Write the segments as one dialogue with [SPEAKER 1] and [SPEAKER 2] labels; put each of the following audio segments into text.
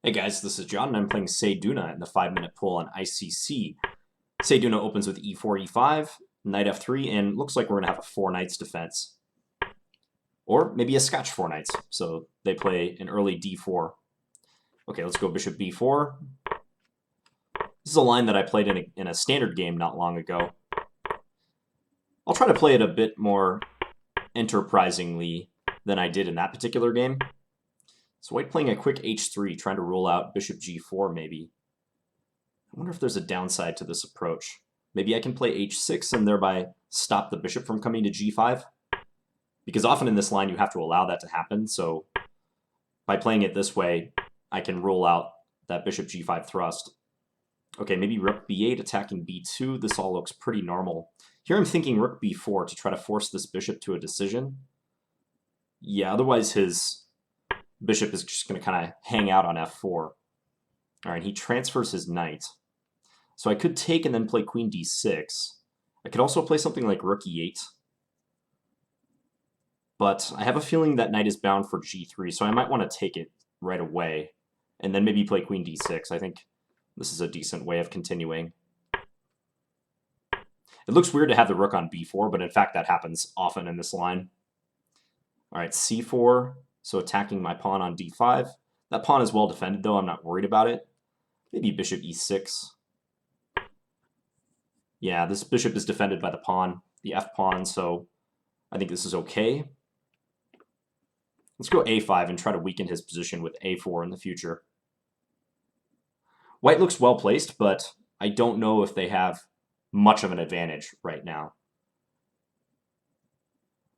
[SPEAKER 1] Hey guys, this is John, and I'm playing Seyduna in the 5-minute pool on ICC. Seyduna opens with e4, e5, knight f3, and looks like we're going to have a Four Knights defense. Or maybe a Scotch Four Knights, so they play an early d4. Okay, let's go bishop b4. This is a line that I played in a standard game not long ago. I'll try to play it a bit more enterprisingly than I did in that particular game. So white playing a quick h3, trying to rule out bishop g4 maybe. I wonder if there's a downside to this approach. Maybe I can play h6 and thereby stop the bishop from coming to g5. Because often in this line you have to allow that to happen, so by playing it this way, I can rule out that bishop g5 thrust. Okay, maybe rook b8 attacking b2. This all looks pretty normal. Here I'm thinking rook b4 to try to force this bishop to a decision. Yeah, otherwise his bishop is just going to kind of hang out on f4. All right, he transfers his knight. So I could take and then play queen d6. I could also play something like rook e8. But I have a feeling that knight is bound for g3, so I might want to take it right away. And then maybe play queen d6. I think this is a decent way of continuing. It looks weird to have the rook on b4, but in fact that happens often in this line. All right, c4. So attacking my pawn on d5. That pawn is well defended, though. I'm not worried about it. Maybe bishop e6. Yeah, this bishop is defended by the pawn, the f-pawn, so I think this is okay. Let's go a5 and try to weaken his position with a4 in the future. White looks well placed, but I don't know if they have much of an advantage right now.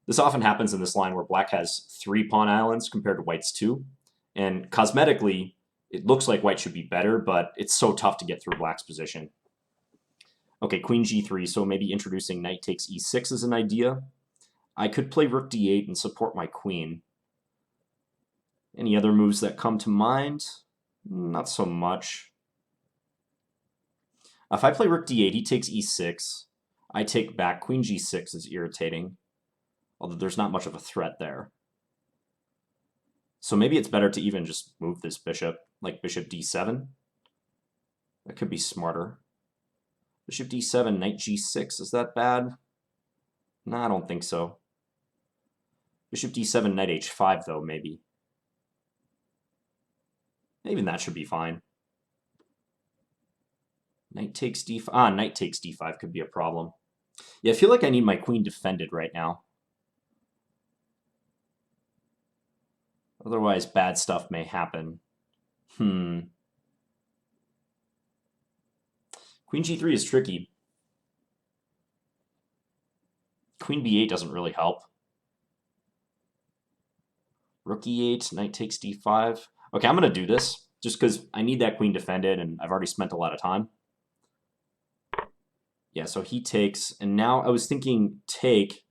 [SPEAKER 1] This often happens in this line where black has 3 pawn islands compared to white's 2. And cosmetically, it looks like white should be better, but it's so tough to get through black's position. Okay, queen g3, so maybe introducing knight takes e6 is an idea. I could play rook d8 and support my queen. Any other moves that come to mind? Not so much. If I play rook d8, he takes e6. I take back. Queen g6 is irritating, although there's not much of a threat there. So maybe it's better to even just move this bishop, like bishop d7. That could be smarter. Bishop d7, knight g6, is that bad? No, I don't think so. Bishop d7, knight h5, though, maybe. Even that should be fine. Knight takes d5. Ah, knight takes d5 could be a problem. Yeah, I feel like I need my queen defended right now. Otherwise, bad stuff may happen. Queen g3 is tricky. Queen b8 doesn't really help. Rook e8, knight takes d5. Okay, I'm going to do this, just because I need that queen defended, and I've already spent a lot of time. Yeah, so he takes, and now I was thinking take,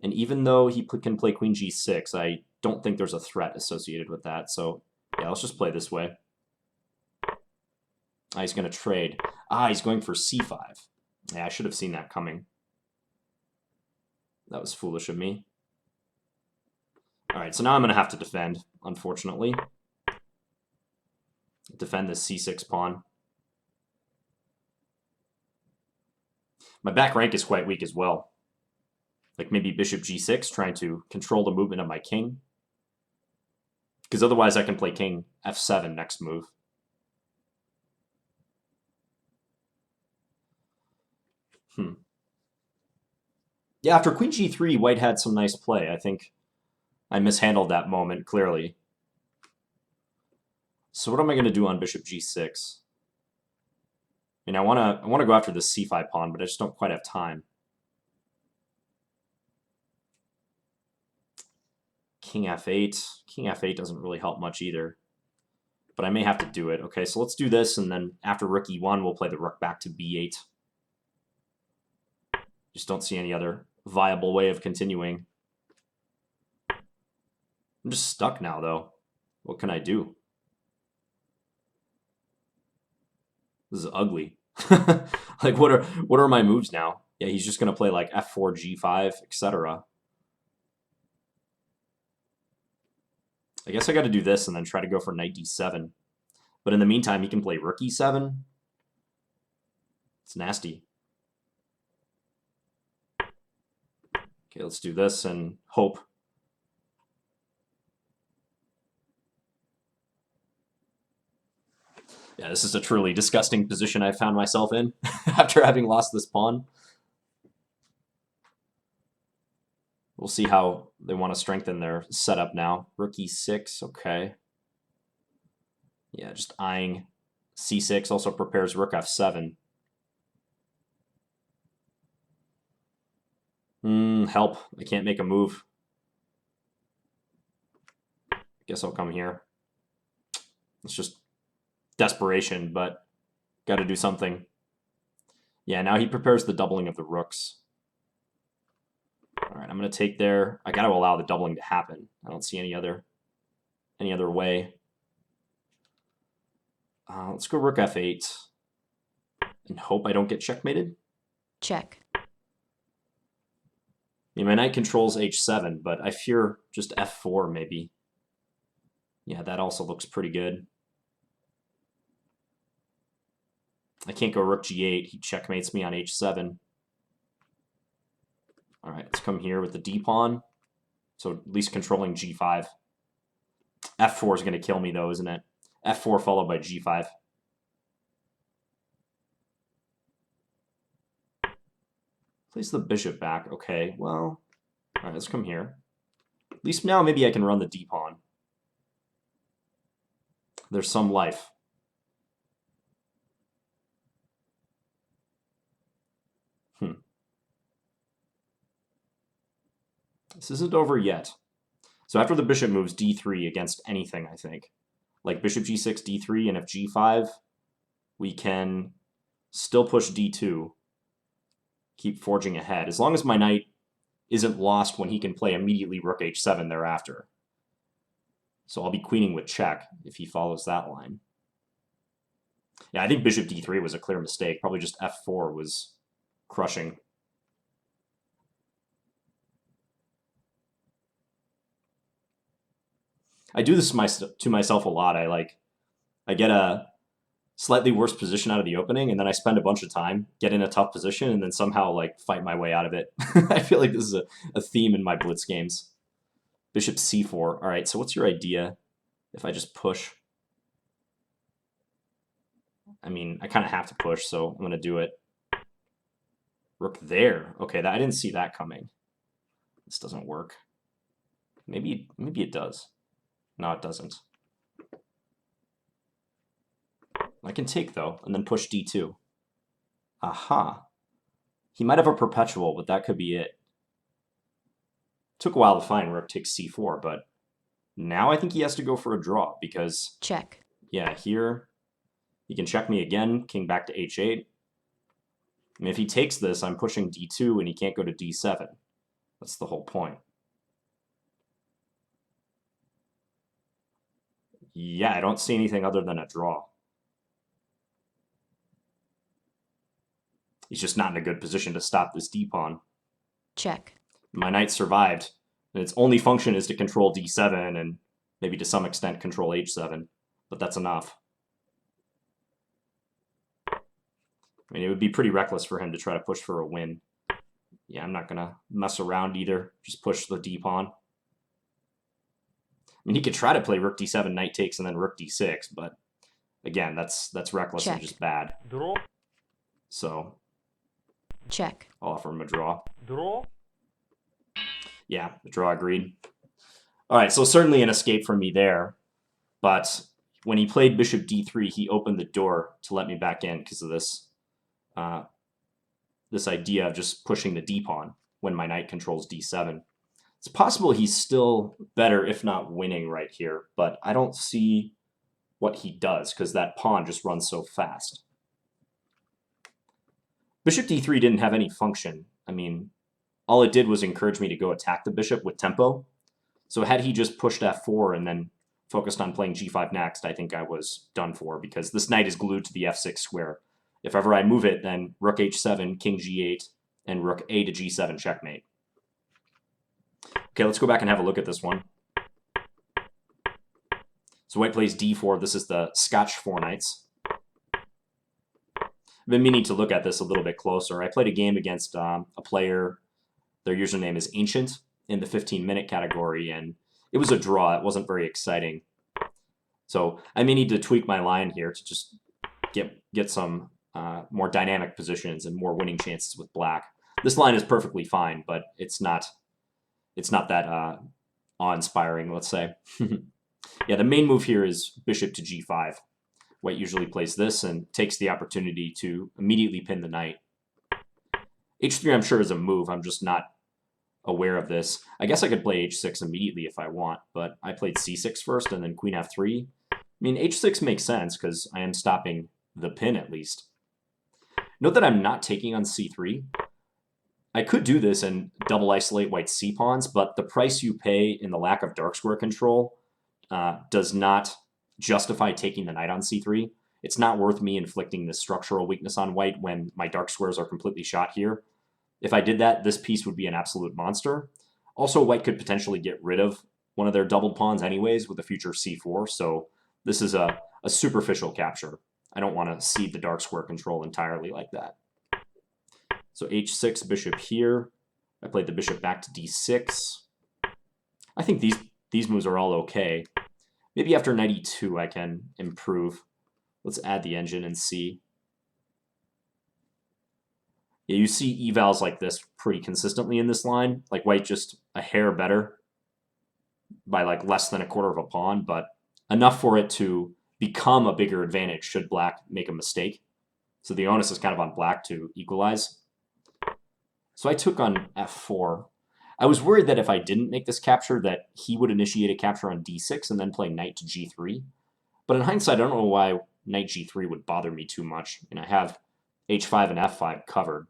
[SPEAKER 1] and even though he can play queen g6, I don't think there's a threat associated with that, so yeah, let's just play this way. Ah, he's going to trade. Ah, he's going for c5. Yeah, I should have seen that coming. That was foolish of me. All right, so now I'm going to have to defend, unfortunately. Defend this c6 pawn. My back rank is quite weak as well. Like maybe bishop g6, trying to control the movement of my king. Because otherwise I can play king f7 next move. Yeah, after queen g3, white had some nice play. I think I mishandled that moment, clearly. So what am I going to do on bishop g6? I mean, I want to go after this c5 pawn, but I just don't quite have time. King f8. King f8 doesn't really help much either. But I may have to do it. Okay, so let's do this, and then after rook e1, we'll play the rook back to b8. Just don't see any other viable way of continuing. I'm just stuck now, though. What can I do? This is ugly. Like, what are my moves now? Yeah, he's just going to play like f4, g5, etc. I guess I got to do this and then try to go for knight d7. But in the meantime, he can play rook e7. It's nasty. Okay, let's do this and hope. Yeah, this is a truly disgusting position I found myself in after having lost this pawn. We'll see how they want to strengthen their setup now. Rook e6, okay. Yeah, just eyeing c6, also prepares rook f7. Help. I can't make a move. Guess I'll come here. It's just desperation, but got to do something. Yeah, now he prepares the doubling of the rooks. All right, I'm going to take there. I got to allow the doubling to happen. I don't see any other way. Let's go rook f8 and hope I don't get checkmated.
[SPEAKER 2] Check.
[SPEAKER 1] I mean, my knight controls h7, but I fear just f4 maybe. Yeah, that also looks pretty good. I can't go rook g8. He checkmates me on h7. All right, let's come here with the d-pawn. So at least controlling g5. f4 is going to kill me, though, isn't it? f4 followed by g5. Place the bishop back. Okay, well, all right, let's come here. At least now maybe I can run the d-pawn. There's some life. This isn't over yet. So after the bishop moves d3 against anything, I think. Like bishop g6, d3, and if g5, we can still push d2. Keep forging ahead. As long as my knight isn't lost when he can play immediately rook h7 thereafter. So I'll be queening with check if he follows that line. Yeah, I think bishop d3 was a clear mistake. Probably just f4 was crushing. I do this to myself a lot. I get a slightly worse position out of the opening, and then I spend a bunch of time, get in a tough position, and then somehow like fight my way out of it. I feel like this is a theme in my Blitz games. Bishop c4. All right, so what's your idea if I just push? I mean, I kind of have to push, so I'm going to do it. Rook there. Okay, I didn't see that coming. This doesn't work. Maybe it does. No, it doesn't. I can take, though, and then push d2. Aha. He might have a perpetual, but that could be it. Took a while to find rook takes c4, but now I think he has to go for a draw, because...
[SPEAKER 2] Check.
[SPEAKER 1] Yeah, here, he can check me again, king back to h8. I mean, if he takes this, I'm pushing d2, and he can't go to d7. That's the whole point. Yeah, I don't see anything other than a draw. He's just not in a good position to stop this d-pawn.
[SPEAKER 2] Check. My
[SPEAKER 1] knight survived, and its only function is to control d7 and maybe to some extent control h7, but that's enough. I mean, it would be pretty reckless for him to try to push for a win. Yeah, I'm not going to mess around either. Just push the d-pawn. I mean, he could try to play rook d7, knight takes, and then rook d6, but again, that's reckless. Check. And just bad.
[SPEAKER 3] Draw.
[SPEAKER 1] So,
[SPEAKER 2] check.
[SPEAKER 1] I'll offer him a draw.
[SPEAKER 3] Draw.
[SPEAKER 1] Yeah, the draw agreed. All right, so certainly an escape for me there, but when he played bishop d3, he opened the door to let me back in because of this, this idea of just pushing the d-pawn when my knight controls d7. It's possible he's still better, if not winning right here, but I don't see what he does because that pawn just runs so fast. Bishop d3 didn't have any function. I mean, all it did was encourage me to go attack the bishop with tempo. So had he just pushed f4 and then focused on playing g5 next, I think I was done for because this knight is glued to the f6 square. If ever I move it, then rook h7, king g8, and rook a to g7 checkmate. Okay, let's go back and have a look at this one. So white plays d4. This is the Scotch Four Knights. I've been meaning to look at this a little bit closer. I played a game against a player. Their username is Ancient in the 15-minute category, and it was a draw. It wasn't very exciting. So I may need to tweak my line here to just get some more dynamic positions and more winning chances with black. This line is perfectly fine, but it's not that awe-inspiring, let's say. Yeah, the main move here is bishop to g5. White usually plays this and takes the opportunity to immediately pin the knight. h3 I'm sure is a move. I'm just not aware of this. I guess I could play h6 immediately if I want, but I played c6 first and then queen f3. I mean, h6 makes sense because I am stopping the pin at least. Note that I'm not taking on c3. I could do this and double isolate white's c-pawns, but the price you pay in the lack of dark square control does not justify taking the knight on c3. It's not worth me inflicting this structural weakness on white when my dark squares are completely shot here. If I did that, this piece would be an absolute monster. Also, white could potentially get rid of one of their doubled pawns anyways with a future c4, so this is a superficial capture. I don't want to cede the dark square control entirely like that. So h6, bishop here. I played the bishop back to d6. I think these moves are all okay. Maybe after knight e2 I can improve. Let's add the engine and see. Yeah, you see evals like this pretty consistently in this line. Like white just a hair better by like less than a quarter of a pawn, but enough for it to become a bigger advantage should black make a mistake. So the onus is kind of on black to equalize. So I took on f4. I was worried that if I didn't make this capture that he would initiate a capture on d6 and then play knight to g3. But in hindsight, I don't know why knight g3 would bother me too much. And I have h5 and f5 covered.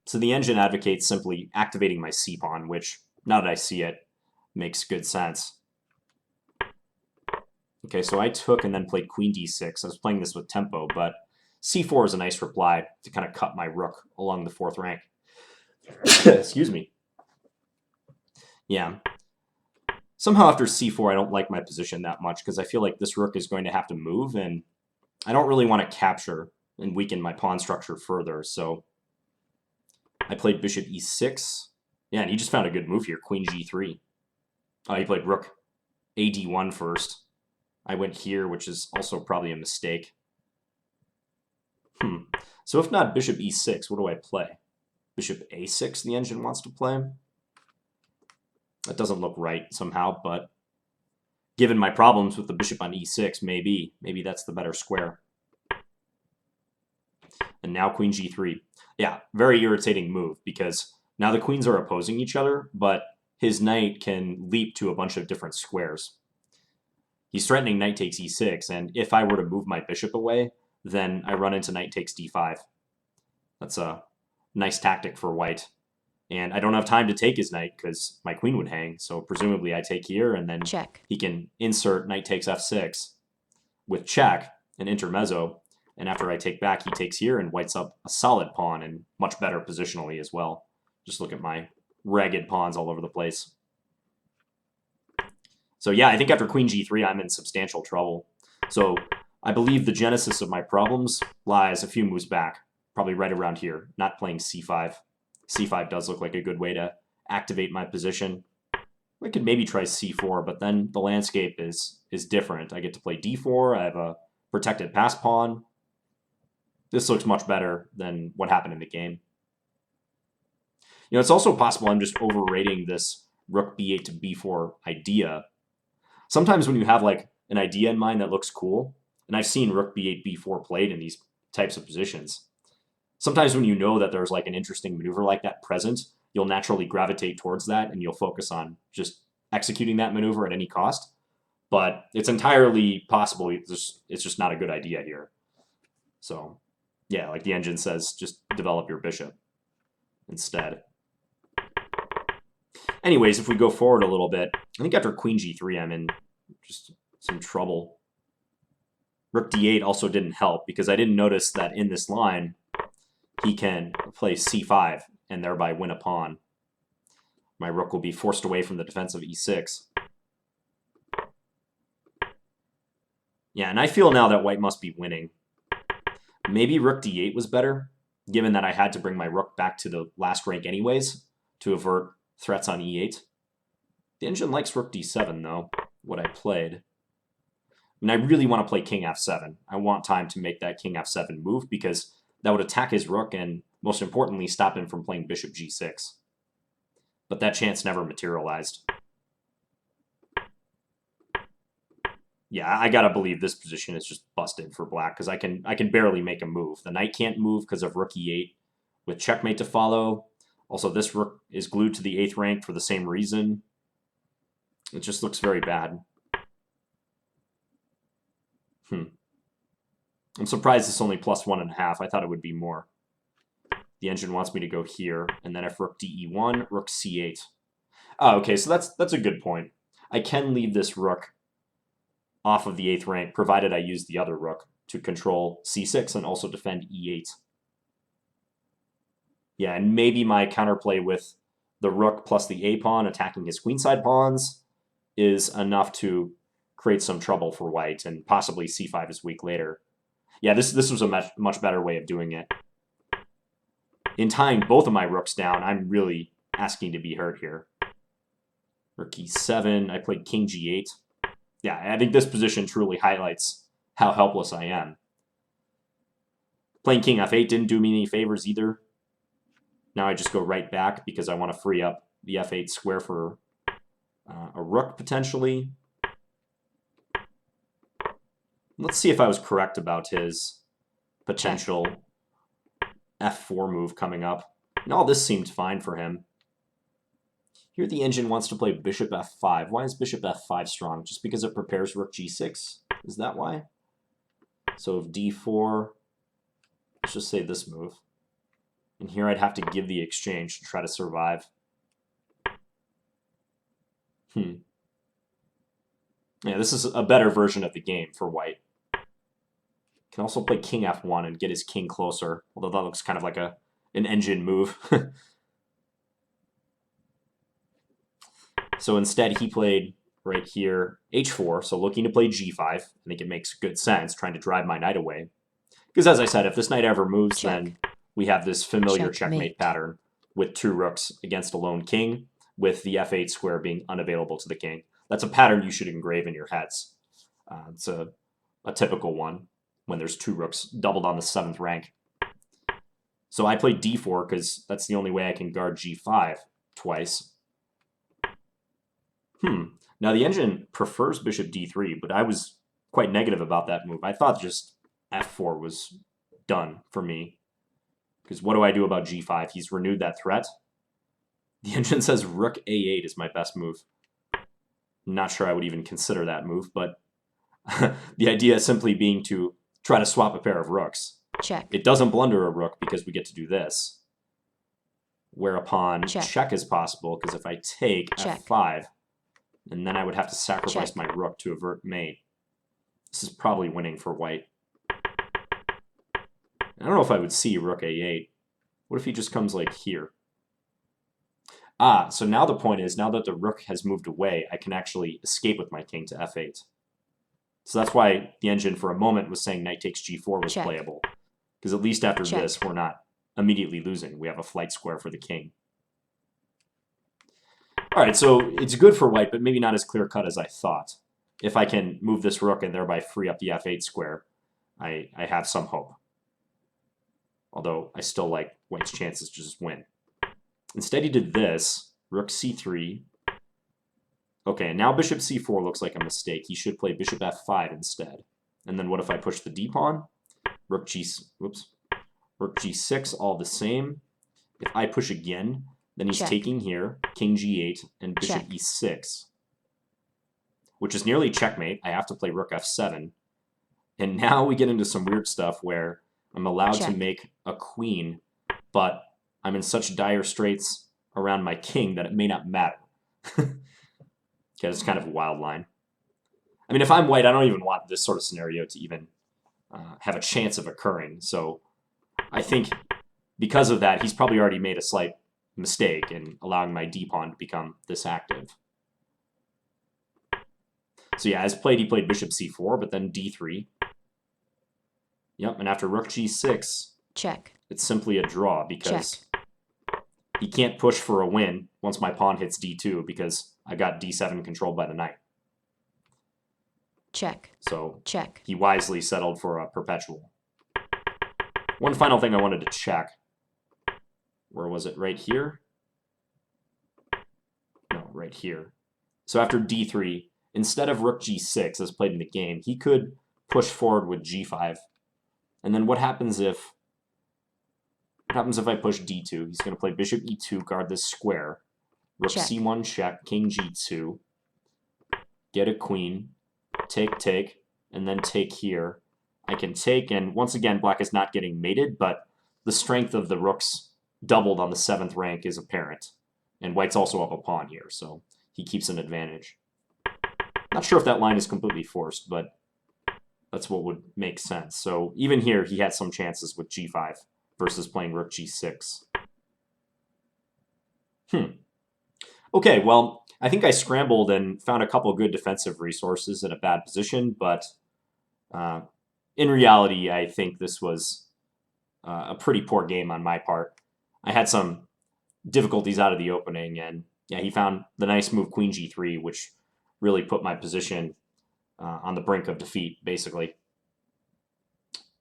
[SPEAKER 1] So the engine advocates simply activating my c-pawn, which, now that I see it, makes good sense. Okay, so I took and then played queen d6. I was playing this with tempo, but c4 is a nice reply to kind of cut my rook along the fourth rank. Excuse me. Yeah. Somehow after c4, I don't like my position that much because I feel like this rook is going to have to move, and I don't really want to capture and weaken my pawn structure further, so I played bishop e6. Yeah, and he just found a good move here, queen g3. Oh, he played rook ad1 first. I went here, which is also probably a mistake. So if not bishop e6, what do I play? Bishop a6 the engine wants to play. That doesn't look right somehow, but given my problems with the bishop on e6, maybe that's the better square. And now queen g3. Yeah, very irritating move because now the queens are opposing each other, but his knight can leap to a bunch of different squares. He's threatening knight takes e6, and if I were to move my bishop away, then I run into knight takes d5. That's a nice tactic for white. And I don't have time to take his knight because my queen would hang, so presumably I take here, and then
[SPEAKER 2] check.
[SPEAKER 1] He can insert knight takes f6 with check and intermezzo, and after I take back, he takes here, and white's up a solid pawn and much better positionally as well. Just look at my ragged pawns all over the place. So yeah, I think after queen g3, I'm in substantial trouble. So I believe the genesis of my problems lies a few moves back, probably right around here, not playing c5. c5 does look like a good way to activate my position. I could maybe try c4, but then the landscape is different. I get to play d4, I have a protected pass pawn. This looks much better than what happened in the game. You know, it's also possible I'm just overrating this rook b8 to b4 idea. Sometimes when you have like an idea in mind that looks cool, and I've seen rook b8, b4 played in these types of positions, sometimes when you know that there's like an interesting maneuver like that present, you'll naturally gravitate towards that and you'll focus on just executing that maneuver at any cost. But it's entirely possible it's just not a good idea here. So yeah, like the engine says, just develop your bishop instead. Anyways, if we go forward a little bit, I think after queen g3, I'm in just some trouble. Rook d8 also didn't help because I didn't notice that in this line, he can play c5 and thereby win a pawn. My rook will be forced away from the defense of e6. Yeah, and I feel now that white must be winning. Maybe rook d8 was better, given that I had to bring my rook back to the last rank anyways to avert threats on e8. The engine likes rook d7, though, what I played. I really want to play king f7. I want time to make that king f7 move because that would attack his rook and, most importantly, stop him from playing bishop g6. But that chance never materialized. Yeah, I gotta believe this position is just busted for black because I can barely make a move. The knight can't move because of rook e8 with checkmate to follow. Also, this rook is glued to the 8th rank for the same reason. It just looks very bad. I'm surprised it's only plus 1.5. I thought it would be more. The engine wants me to go here, and then if rook de1, rook c8. Oh, okay, so that's a good point. I can leave this rook off of the 8th rank, provided I use the other rook to control c6 and also defend e8. Yeah, and maybe my counterplay with the rook plus the a-pawn attacking his queenside pawns is enough to create some trouble for white, and possibly c5 is weak later. Yeah, this was a much better way of doing it. In tying both of my rooks down, I'm really asking to be hurt here. Rook e7, I played king g8. Yeah, I think this position truly highlights how helpless I am. Playing king f8 didn't do me any favors either. Now I just go right back because I want to free up the f8 square for a rook, potentially. Let's see if I was correct about his potential f4 move coming up. And all this seemed fine for him. Here the engine wants to play bishop f5. Why is bishop f5 strong? Just because it prepares rook g6? Is that why? So if d4, let's just say this move. And here I'd have to give the exchange to try to survive. Yeah, this is a better version of the game for white. Can also play king f1 and get his king closer, although that looks kind of like an engine move. So instead he played right here h4, so looking to play g5. I think it makes good sense, trying to drive my knight away. Because as I said, if this knight ever moves, then we have this familiar checkmate pattern with 2 rooks against a lone king, with the f8 square being unavailable to the king. That's a pattern you should engrave in your heads. It's a typical one when there's 2 rooks doubled on the 7th rank. So I played d4 because that's the only way I can guard g5 twice. Now the engine prefers bishop d3, but I was quite negative about that move. I thought just f4 was done for me. Because what do I do about g5? He's renewed that threat. The engine says rook a8 is my best move. Not sure I would even consider that move, but the idea simply being to try to swap a pair of rooks.
[SPEAKER 2] Check.
[SPEAKER 1] It doesn't blunder a rook because we get to do this. Whereupon check is possible, because if I take f5, and then I would have to sacrifice my rook to avert mate. This is probably winning for white. I don't know if I would see rook a8. What if he just comes like here? So now the point is, now that the rook has moved away, I can actually escape with my king to f8. So that's why the engine for a moment was saying knight takes g4 was playable. Because at least after this, we're not immediately losing. We have a flight square for the king. All right, so it's good for white, but maybe not as clear-cut as I thought. If I can move this rook and thereby free up the f8 square, I have some hope. Although I still like white's chances to just win. Instead he did this, rook c3. Okay, and now bishop c4 looks like a mistake. He should play bishop f5 instead. And then what if I push the d-pawn? Rook g6, all the same. If I push again, then he's taking here, king g8, and bishop e6. Which is nearly checkmate. I have to play rook f7. And now we get into some weird stuff where I'm allowed to make a queen, but I'm in such dire straits around my king that it may not matter. Okay, it's kind of a wild line. I mean, if I'm white, I don't even want this sort of scenario to even have a chance of occurring. So I think because of that, he's probably already made a slight mistake in allowing my d-pawn to become this active. So yeah, as played, he played bishop c4, but then d3. Yep, and after rook g6,
[SPEAKER 2] check,
[SPEAKER 1] it's simply a draw because
[SPEAKER 2] check,
[SPEAKER 1] he can't push for a win once my pawn hits d2 because I got d7 controlled by the knight.
[SPEAKER 2] check,
[SPEAKER 1] So
[SPEAKER 2] check,
[SPEAKER 1] he wisely settled for a perpetual. One final thing I wanted to check. Where was it? Right here? No, right here. So after d3, instead of rook g6 as played in the game, he could push forward with g5. And then what happens if I push d2? He's going to play bishop e2, guard this square. Rook
[SPEAKER 2] check,
[SPEAKER 1] c1 check, king g2. Get a queen. Take, take, and then take here. I can take, and once again, black is not getting mated, but the strength of the rooks doubled on the 7th rank is apparent. And white's also up a pawn here, so he keeps an advantage. Not sure if that line is completely forced, but that's what would make sense. So even here, he had some chances with g5 versus playing rook g6. Okay, well, I think I scrambled and found a couple good defensive resources in a bad position, but in reality, I think this was a pretty poor game on my part. I had some difficulties out of the opening, and yeah, he found the nice move queen g3, which really put my position on the brink of defeat, basically.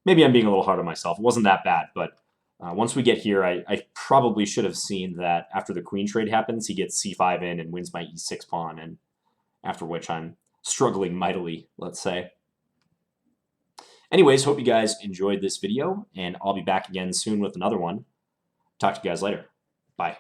[SPEAKER 1] Maybe I'm being a little hard on myself. It wasn't that bad, but once we get here, I probably should have seen that after the queen trade happens, he gets c5 in and wins my e6 pawn, and after which I'm struggling mightily, let's say. Anyways, hope you guys enjoyed this video, and I'll be back again soon with another one. Talk to you guys later. Bye.